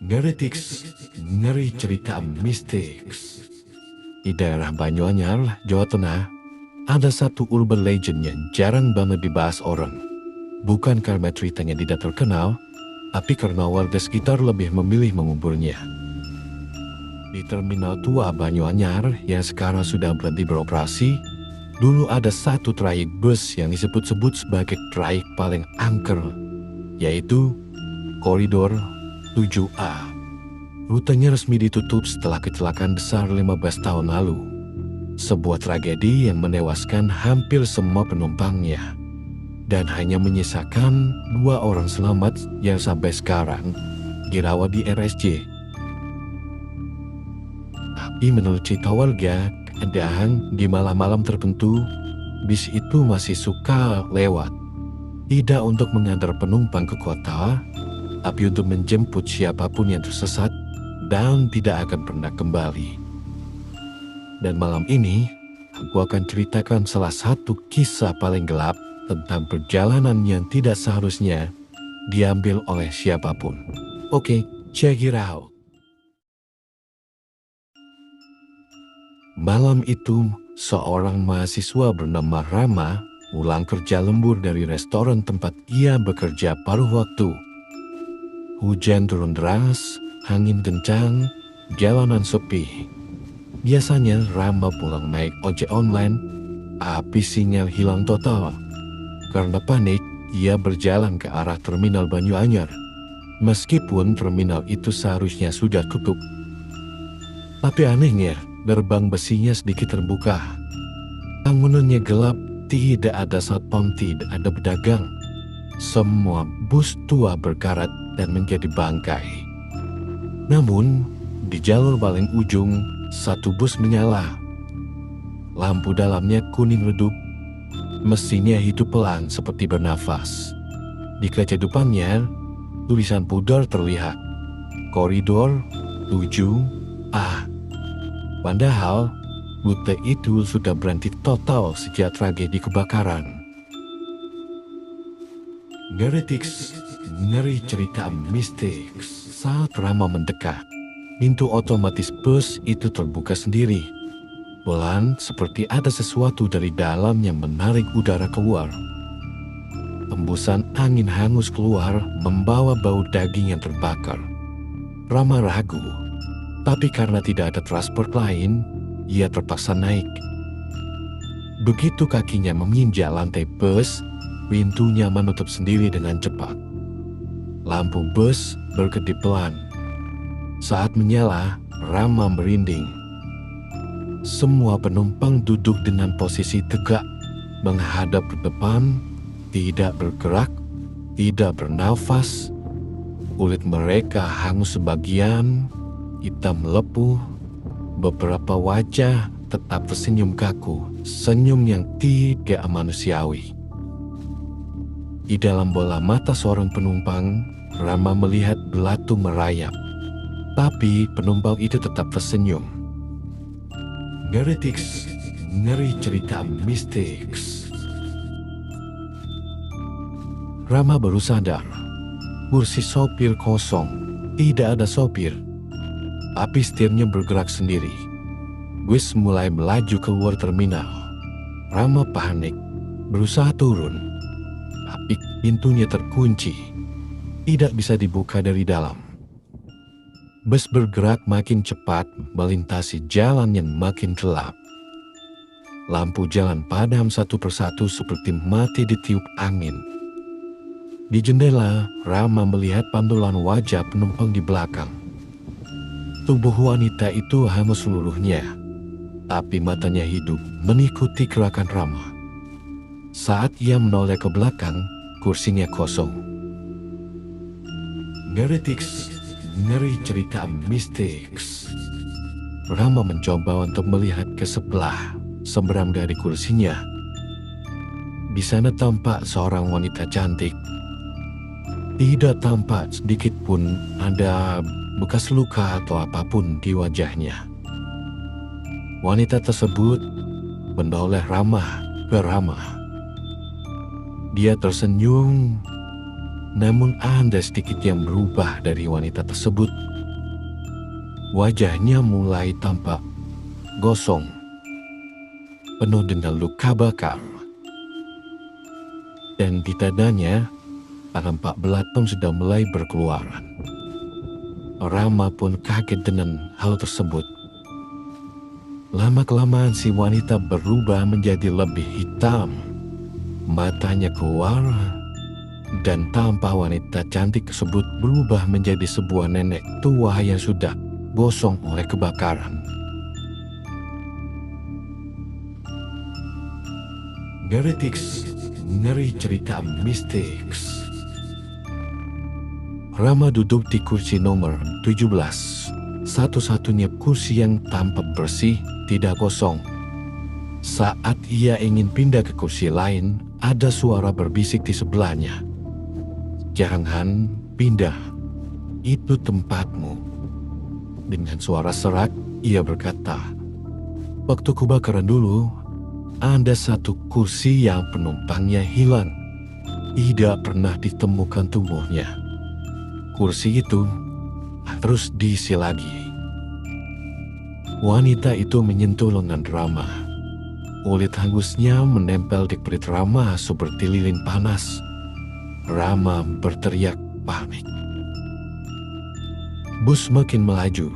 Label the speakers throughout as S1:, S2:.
S1: Ngeritik, ngeri cerita mistik. Di daerah Banyuanyar, Jawa Tengah, ada satu urban legend yang jarang banget dibahas orang. Bukan karena ceritanya tidak terkenal, tapi karena warga sekitar lebih memilih menguburnya. Di Terminal Tua Banyuanyar yang sekarang sudah berhenti beroperasi, dulu ada satu trayek bus yang disebut-sebut sebagai trayek paling angker, yaitu Koridor 7A. Rutenya resmi ditutup setelah kecelakaan besar 15 tahun lalu. Sebuah tragedi yang menewaskan hampir semua penumpangnya. Dan hanya menyisakan 2 orang selamat yang sampai sekarang dirawat di RSJ. Tapi menurut cerita warga, kadang di malam-malam tertentu, bis itu masih suka lewat. Tidak untuk mengantar penumpang ke kota, tapi untuk menjemput siapapun yang tersesat dan tidak akan pernah kembali. Dan malam ini, aku akan ceritakan salah satu kisah paling gelap tentang perjalanan yang tidak seharusnya diambil oleh siapapun. Oke, check it out. Malam itu, seorang mahasiswa bernama Rama pulang kerja lembur dari restoran tempat ia bekerja paruh waktu. Hujan turun deras, angin kencang, jalanan sepi. Biasanya Rama pulang naik ojek online, tapi sinyal hilang total. Karena panik, ia berjalan ke arah Terminal Banyuanyar. Meskipun terminal itu seharusnya sudah tutup. Tapi anehnya, gerbang besinya sedikit terbuka. Bangunannya gelap, tidak ada satpam, tidak ada pedagang. Semua bus tua berkarat dan menjadi bangkai. Namun, di jalur paling ujung, satu bus menyala. Lampu dalamnya kuning redup. Mesinnya hidup pelan seperti bernafas. Di kaca depannya, tulisan pudar terlihat. Koridor 7A. Padahal, rute itu sudah berhenti total sejak tragedi kebakaran. Ngeritik, ngeri cerita mistik. Saat Rama mendekat, pintu otomatis bus itu terbuka sendiri. Pelan seperti ada sesuatu dari dalam yang menarik udara keluar. Hembusan angin hangus keluar membawa bau daging yang terbakar. Rama ragu, tapi karena tidak ada transport lain, ia terpaksa naik. Begitu kakinya menginjak lantai bus, pintunya menutup sendiri dengan cepat. Lampu bus berkedip pelan. Saat menyala, Rama merinding. Semua penumpang duduk dengan posisi tegak, menghadap ke depan, tidak bergerak, tidak bernafas. Kulit mereka hangus sebagian, hitam melepuh. Beberapa wajah tetap tersenyum kaku, senyum yang tidak manusiawi. Di dalam bola mata seorang penumpang, Rama melihat belatung merayap. Tapi penumpang itu tetap tersenyum. Ngeritik, ngeri cerita mistik. Rama baru sadar, kursi sopir kosong, tidak ada sopir. Tapi setirnya bergerak sendiri. Bus mulai melaju keluar terminal. Rama panik, berusaha turun. Tapi pintunya terkunci, tidak bisa dibuka dari dalam. Bus bergerak makin cepat melintasi jalan yang makin gelap. Lampu jalan padam satu persatu seperti mati ditiup angin. Di jendela, Rama melihat pantulan wajah penumpang di belakang. Tubuh wanita itu hangus seluruhnya, tapi matanya hidup mengikuti gerakan Rama. Saat ia menoleh ke belakang, kursinya kosong. Ngeritik, ngeri cerita mistik. Rama mencoba untuk melihat ke sebelah, seberang dari kursinya. Di sana tampak seorang wanita cantik. Tidak tampak sedikit pun ada bekas luka atau apapun di wajahnya. Wanita tersebut menoleh ramah ke Rama. Dia tersenyum, Namun ada sedikit yang berubah dari wanita tersebut. Wajahnya mulai tampak gosong, penuh dengan luka bakar. Dan di dadanya, tampak belatung sudah mulai berkeluaran. Rama pun kaget dengan hal tersebut. Lama-kelamaan si wanita berubah menjadi lebih hitam. Matanya keluar, dan tampak wanita cantik tersebut berubah menjadi sebuah nenek tua yang sudah gosong oleh kebakaran. Heretics, ngeri cerita mistis. Rama duduk di kursi nomor 17, satu-satunya kursi yang tampak bersih, tidak kosong. Saat ia ingin pindah ke kursi lain, ada suara berbisik di sebelahnya. "Jangan pindah, itu tempatmu." Dengan suara serak, ia berkata, "Waktu kebakaran dulu, ada satu kursi yang penumpangnya hilang. Tidak pernah ditemukan tubuhnya. Kursi itu terus diisi lagi." Wanita itu menyentuh lengan Rama. Kulit hangusnya menempel di perut Rama seperti lilin panas. Rama berteriak panik. Bus makin melaju.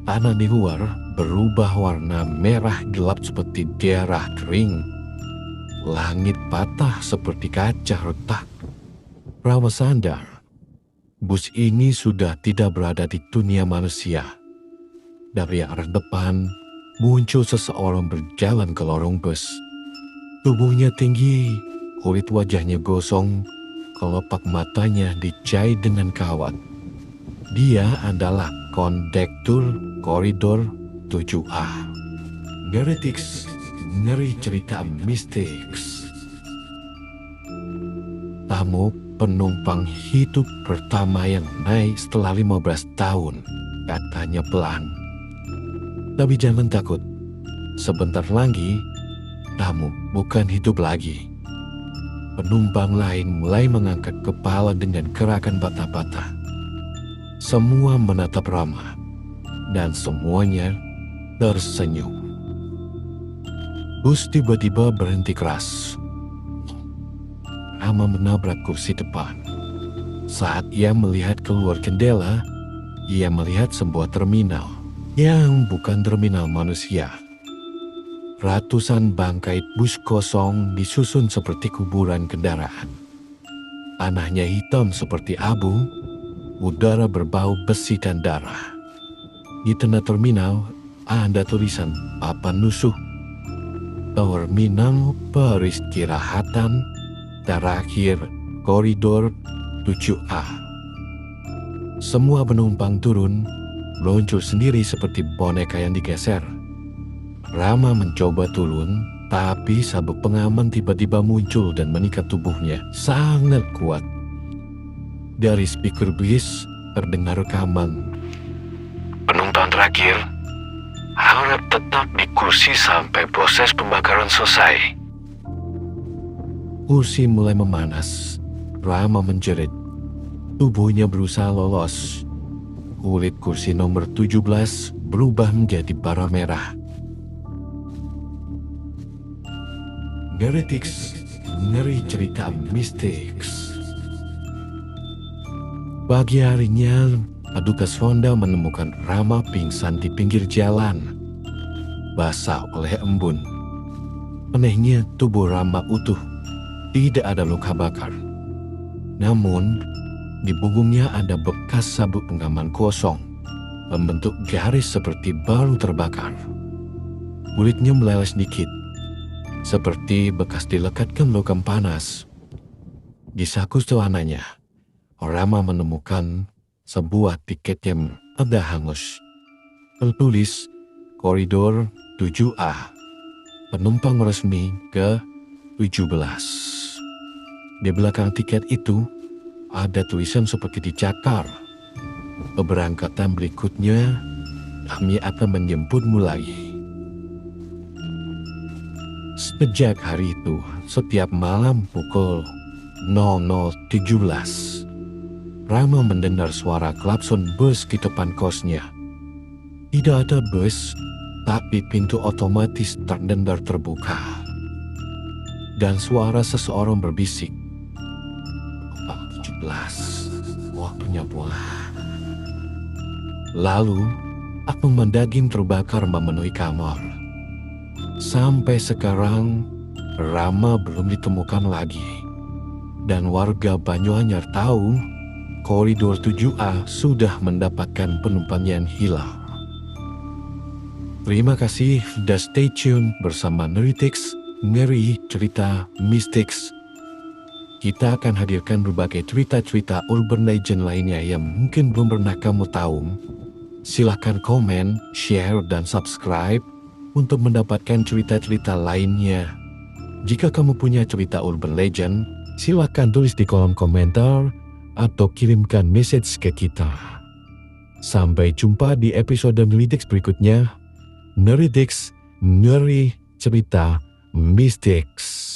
S1: Tanah di luar berubah warna merah gelap seperti darah kering. Langit patah seperti kaca retak. Rama sadar, bus ini sudah tidak berada di dunia manusia. Dari arah depan, muncul seseorang berjalan ke lorong bus. Tubuhnya tinggi, kulit wajahnya gosong, kelopak matanya dijahit dengan kawat. Dia adalah kondektur koridor 7A. Heretics, ngeri cerita mistis. Tamu penumpang hidup pertama yang naik setelah 15 tahun, katanya pelan. Tapi jangan takut, sebentar lagi tamu bukan hidup lagi. Penumpang lain mulai mengangkat kepala dengan gerakan bata-bata. Semua menatap Rama, dan semuanya tersenyum. Bus tiba-tiba berhenti keras. Rama menabrak kursi depan. Saat ia melihat keluar jendela, ia melihat sebuah terminal yang bukan terminal manusia. Ratusan bangkai bus kosong disusun seperti kuburan kendaraan. Tanahnya hitam seperti abu, udara berbau besi dan darah. Di tengah terminal ada tulisan papan nusuh, "Terminal peristirahatan terakhir koridor 7A." Semua penumpang turun, meluncur sendiri seperti boneka yang digeser. Rama mencoba turun, tapi sabuk pengaman tiba-tiba muncul dan mengikat tubuhnya sangat kuat. Dari speaker bis terdengar rekaman. "Penumpang terakhir, harap tetap di kursi sampai proses pembakaran selesai." Kursi mulai memanas. Rama menjerit. Tubuhnya berusaha lolos. Kulit kursi nomor 17 berubah menjadi bara merah. Heretics, ngeri cerita mistis. Pagi harinya, petugas Ronda menemukan Rama pingsan di pinggir jalan, basah oleh embun. Anehnya, tubuh Rama utuh, tidak ada luka bakar. Namun, di punggungnya ada bekas sabuk pengaman kosong, membentuk garis seperti baru terbakar. Kulitnya meleleh sedikit, seperti bekas dilekatkan logam panas. Di saku celananya, Rama menemukan sebuah tiket yang ada hangus. Tertulis koridor 7A, penumpang resmi ke 17. Di belakang tiket itu ada tulisan seperti dicakar. Keberangkatan berikutnya, kami akan menjemputmu lagi. Sejak hari itu, setiap malam pukul 00.17, Rama mendengar suara klakson bus di depan kosnya. Tidak ada bus, tapi pintu otomatis terdengar terbuka. Dan suara seseorang berbisik. 17, waktunya pulang. Lalu, apung mendaging terbakar memenuhi kamar. Sampai sekarang, Rama belum ditemukan lagi. Dan warga Banyuanyar tahu, koridor 7A sudah mendapatkan penumpang yang hilang. Terima kasih sudah stay tune bersama Ngeritix, Ngeri Cerita Mistix. Kita akan hadirkan berbagai cerita-cerita urban legend lainnya yang mungkin belum pernah kamu tahu. Silahkan komen, share, dan subscribe untuk mendapatkan cerita-cerita lainnya. Jika kamu punya cerita urban legend, silahkan tulis di kolom komentar atau kirimkan message ke kita. Sampai jumpa di episode Ngeritix berikutnya. Ngeritix, Ngeri Cerita Mistix.